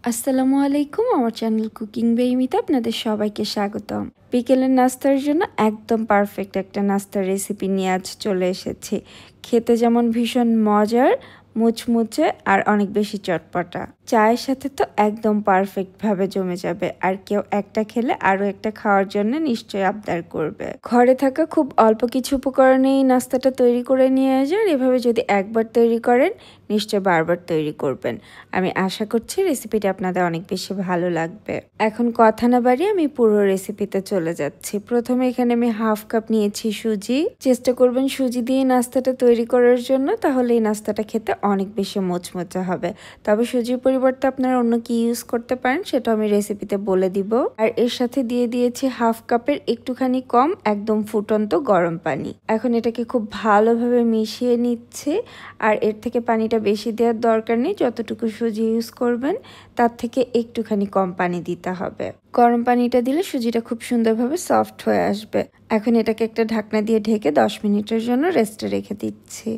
আসসালামু আলাইকুম। আমার চ্যানেল কুকিং বেইমিতে আপনাদের সবাইকে স্বাগতম। বিকেলের নাস্তার জন্য একদম পারফেক্ট একটা নাস্তার রেসিপি নিয়ে আজ চলে এসেছি। খেতে যেমন ভীষণ মজার, মুচমুচে আর অনেক বেশি চটপটা। চায়ের সাথে তো একদম পারফেক্টভাবে জমে যাবে, আর কেউ একটা খেলে আরও একটা খাওয়ার জন্য নিশ্চয়ই আবদার করবে। ঘরে থাকা খুব অল্প কিছু উপকরণে এই নাস্তাটা তৈরি করে নিয়ে যান। এভাবে যদি একবার তৈরি করেন নিশ্চয়ই বারবার তৈরি করবেন। আমি আশা করছি রেসিপিটা আপনাদের অনেক বেশি ভালো লাগবে। এখন কথা না বাড়িয়ে আমি পুরো রেসিপিতে চলে যাচ্ছি। প্রথমে এখানে আমি হাফ কাপ নিয়েছি সুজি। চেষ্টা করবেন সুজি দিয়ে নাস্তাটা তৈরি করার জন্য, তাহলে এই নাস্তাটা খেতে অনেক বেশি মোচমোচে হবে। তবে সুজির পরিবর্তে আপনারা অন্য কি ইউজ করতে পারেন সেটা আমি রেসিপিতে বলে দিব। আর এর সাথে দিয়ে দিয়েছি হাফ কাপের একটুখানি কম একদম ফুটন্ত গরম পানি। এখন এটাকে খুব ভালোভাবে মিশিয়ে নিচ্ছি। আর এর থেকে পানিটা বেশি দেওয়ার দরকার নেই, যতটুকু সুজি ইউজ করবেন তার থেকে একটুখানি কম পানি দিতে হবে। গরম পানিটা দিলে সুজিটা খুব সুন্দরভাবে সফট হয়ে আসবে। এখন এটাকে একটা ঢাকনা দিয়ে ঢেকে 10 মিনিটের জন্য রেস্টে রেখে দিচ্ছি।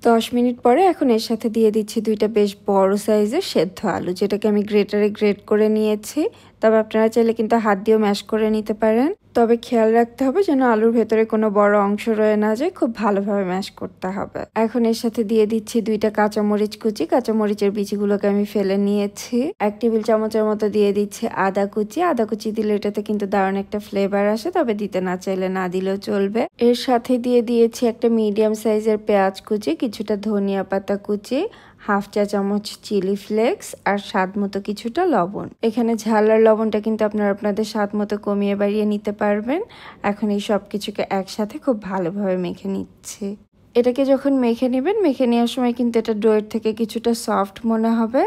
10 মিনিট পরে এখন এর সাথে দিয়ে দিচ্ছি 2টা বেশ বড় সাইজের সেদ্ধ আলু, যেটাকে আমি গ্রেটারে গ্রেট করে নিয়েছি। তবে আপনারা চাইলে কিন্তু হাত দিয়েও ম্যাশ করে নিতে পারেন। তবে খেয়াল রাখতে হবে যেন আলুর ভেতরে কোনো বড় অংশ রয়ে না যায়, খুব ভালোভাবে ম্যাশ করতে হবে। এখন এর সাথে দিয়ে দিচ্ছি 2টা কাঁচামরিচ কুচি। কাঁচামরিচের বিচিগুলোকে আমি ফেলে নিয়েছি। 1 টেবিল চামচের মতো দিয়ে দিচ্ছি আদা কুচি। আদা কুচি দিলে এটাতে কিন্তু দারুণ একটা ফ্লেভার আসে, তবে দিতে না চাইলে না দিলেও চলবে। এর সাথে দিয়ে দিয়েছি একটা মিডিয়াম সাইজের পেঁয়াজ কুচি, কিছুটা ধনিয়া পাতা কুচি, হাফ চা চামচ চিলি ফ্লেক্স আর স্বাদ মতো কিছুটা লবণ। এখানে ঝাল আর লবণটা কিন্তু আপনারা আপনাদের স্বাদ মতো কমিয়ে বাড়িয়ে নিতে পারবেন। এখন এই সব কিছুকে একসাথে খুব ভালোভাবে মেখে নিচ্ছি। এটাকে যখন মেখে নেবেন, মেখে নেওয়ার সময় কিন্তু এটা ডোয়ের থেকে কিছুটা সফট মনে হবে।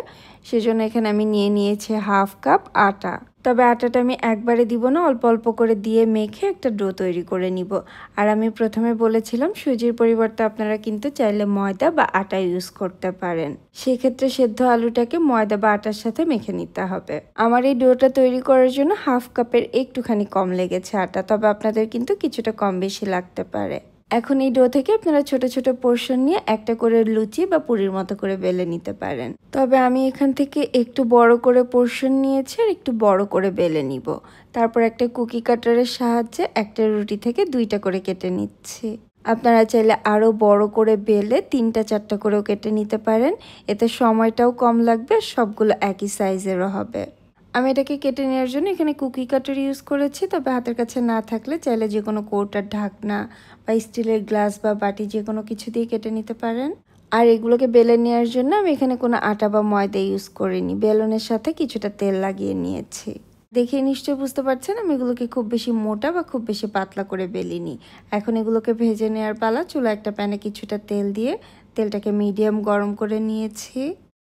সেজন্য এখানে আমি নিয়েছি হাফ কাপ আটা। তবে আটাটা আমি একবারে দিব না, অল্প অল্প করে দিয়ে মেখে একটা ডো তৈরি করে নিব। আর আমি প্রথমে বলেছিলাম সুজির পরিবর্তে আপনারা কিন্তু চাইলে ময়দা বা আটা ইউজ করতে পারেন। সেক্ষেত্রে সেদ্ধ আলুটাকে ময়দা বা আটার সাথে মেখে নিতে হবে। আমার এই ডোটা তৈরি করার জন্য হাফ কাপের একটুখানি কম লেগেছে আটা, তবে আপনাদের কিন্তু কিছুটা কম বেশি লাগতে পারে। এখন এই ডো থেকে আপনারা ছোট ছোট পোর্শন নিয়ে একটা করে লুচি বা পুরির মতো করে বেলে নিতে পারেন। তবে আমি এখান থেকে একটু বড় করে পোর্শন নিয়েছি আর একটু বড় করে বেলে নিব। তারপর একটা কুকি কাটারের সাহায্যে একটা রুটি থেকে 2টা করে কেটে নিচ্ছি। আপনারা চাইলে আরও বড় করে বেলে 3টা 4টা করেও কেটে নিতে পারেন। এতে সময়টাও কম লাগবে, সবগুলো একই সাইজেরও হবে। আমি এটাকে কেটে নেওয়ার জন্য এখানে কুকি কাটার ইউজ করেছি, তবে হাতের কাছে না থাকলে চাইলে যে কোনো কৌটার ঢাকনা বা স্টিলের গ্লাস বা বাটি যে কোনো কিছু দিয়ে কেটে নিতে পারেন। আর এগুলোকে বেলে নেওয়ার জন্য আমি এখানে কোনো আটা বা ময়দা ইউজ করিনি, বেলনের সাথে কিছুটা তেল লাগিয়ে নিয়েছি। দেখে নিশ্চয়ই বুঝতে পারছেন আমি এগুলোকে খুব বেশি মোটা বা খুব বেশি পাতলা করে বেলিনি। এখন এগুলোকে ভেজে নেওয়ার পালা। চুলা একটা প্যানে কিছুটা তেল দিয়ে তেলটাকে মিডিয়াম গরম করে নিয়েছি।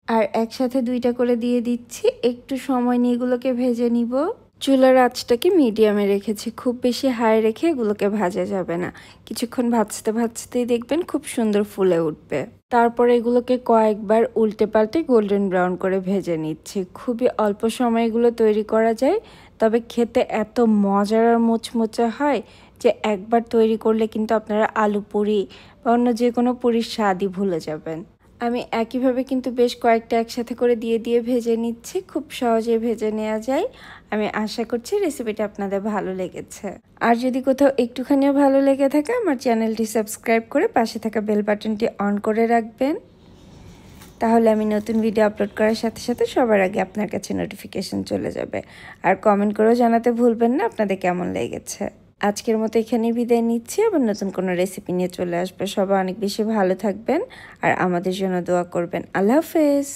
আর একসাথে 2টা করে দিয়ে দিচ্ছি। একটু সময় নিয়ে এগুলোকে ভেজে নিব। চুলার আঁচটাকে মিডিয়ামে রেখেছি, খুব বেশি হাই রেখে এগুলোকে ভাজা যাবে না। কিছুক্ষণ ভাজতে ভাজতেই দেখবেন খুব সুন্দর ফুলে উঠবে। তারপরে এগুলোকে কয়েকবার উল্টে পাল্টে গোল্ডেন ব্রাউন করে ভেজে নিচ্ছি। খুবই অল্প সময় এগুলো তৈরি করা যায়, তবে খেতে এত মজার আর মুচমুচে হয় যে একবার তৈরি করলে কিন্তু আপনারা আলু পুরি বা অন্য যে কোনো পুরির স্বাদই ভুলে যাবেন। আমি একইভাবে কিন্তু বেশ কয়েকটা একসাথে করে দিয়ে ভেজে নিচ্ছি। খুব সহজে ভেজে নেওয়া যায়। আমি আশা করছি রেসিপিটা আপনাদের ভালো লেগেছে। আর যদি কোথাও একটুখানিও ভালো লেগে থাকে আমার চ্যানেলটি সাবস্ক্রাইব করে পাশে থাকা বেল বাটনটি অন করে রাখবেন। তাহলে আমি নতুন ভিডিও আপলোড করার সাথে সাথে সবার আগে আপনার কাছে নোটিফিকেশন চলে যাবে। আর কমেন্ট করেও জানাতে ভুলবেন না আপনাদের কেমন লেগেছে। আজকের মতো এখানেই বিদায় নিচ্ছি। আবার নতুন কোনো রেসিপি নিয়ে চলে আসবে। সবাই অনেক বেশি ভালো থাকবেন আর আমাদের জন্য দোয়া করবেন। আল্লাহ হাফেজ।